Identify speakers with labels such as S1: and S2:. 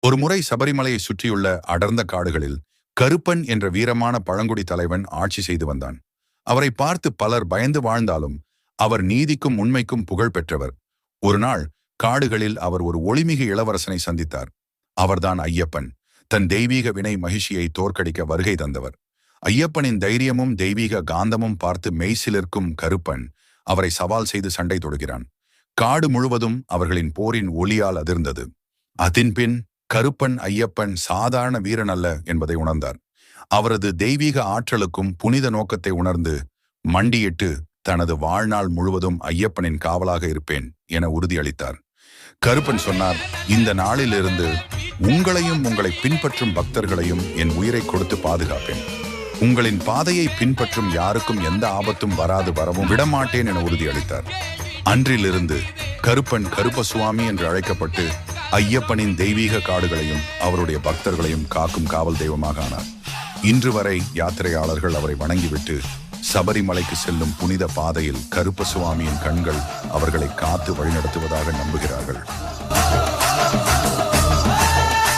S1: ஒரு முறை சபரிமலையை சுற்றியுள்ள அடர்ந்த காடுகளில் கருப்பன் என்ற வீரமான பழங்குடி தலைவன் ஆட்சி செய்து வந்தான். அவரை பார்த்து பலர் பயந்து வாழ்ந்தாலும் அவர் நீதிக்கும் உண்மைக்கும் புகழ் பெற்றவர். ஒரு நாள் காடுகளில் அவர் ஒரு ஒளிமிகு இளவரசனை சந்தித்தார். அவர்தான் ஐயப்பன், தன் தெய்வீக வினை மகிழ்ச்சியை தோற்கடிக்க வருகை தந்தவர். ஐயப்பனின் தைரியமும் தெய்வீக காந்தமும் பார்த்து மெய்சிலிருக்கும் கருப்பன் அவரை சவால் செய்து சண்டை தொடுகிறான். காடு முழுவதும் அவர்களின் போரின் ஒளியால் அதிர்ந்தது. அதன்பின் கருப்பன் ஐயப்பன் சாதாரண வீரன் அல்ல என்பதை உணர்ந்தார். அவரது தெய்வீக ஆற்றலுக்கும் புனித நோக்கத்தை உணர்ந்து மண்டியிட்டு தனது வாழ்நாள் முழுவதும் ஐயப்பனின் காவலாக இருப்பேன் என உறுதியளித்தார். கருப்பன் சொன்னார், இந்த நாளிலிருந்து உங்களையும் உங்களை பின்பற்றும் பக்தர்களையும் என் உயிரை கொடுத்து பாதுகாப்பேன். உங்களின் பாதையை பின்பற்றும் யாருக்கும் எந்த ஆபத்தும் வரவும் விடமாட்டேன் என உறுதியளித்தார். அன்றிலிருந்து கருப்பன் கருப்பசுவாமி என்று அழைக்கப்பட்டு ஐயப்பனின் தெய்வீக காடுகளையும் அவருடைய பக்தர்களையும் காக்கும் காவல் தெய்வமாக ஆனார். இன்று வரை யாத்திரையாளர்கள் அவரை வணங்கிவிட்டு சபரிமலைக்கு செல்லும் புனித பாதையில் கருப்பசுவாமியின் கண்கள் அவர்களை காத்து வழிநடத்துவதாக நம்புகிறார்கள்.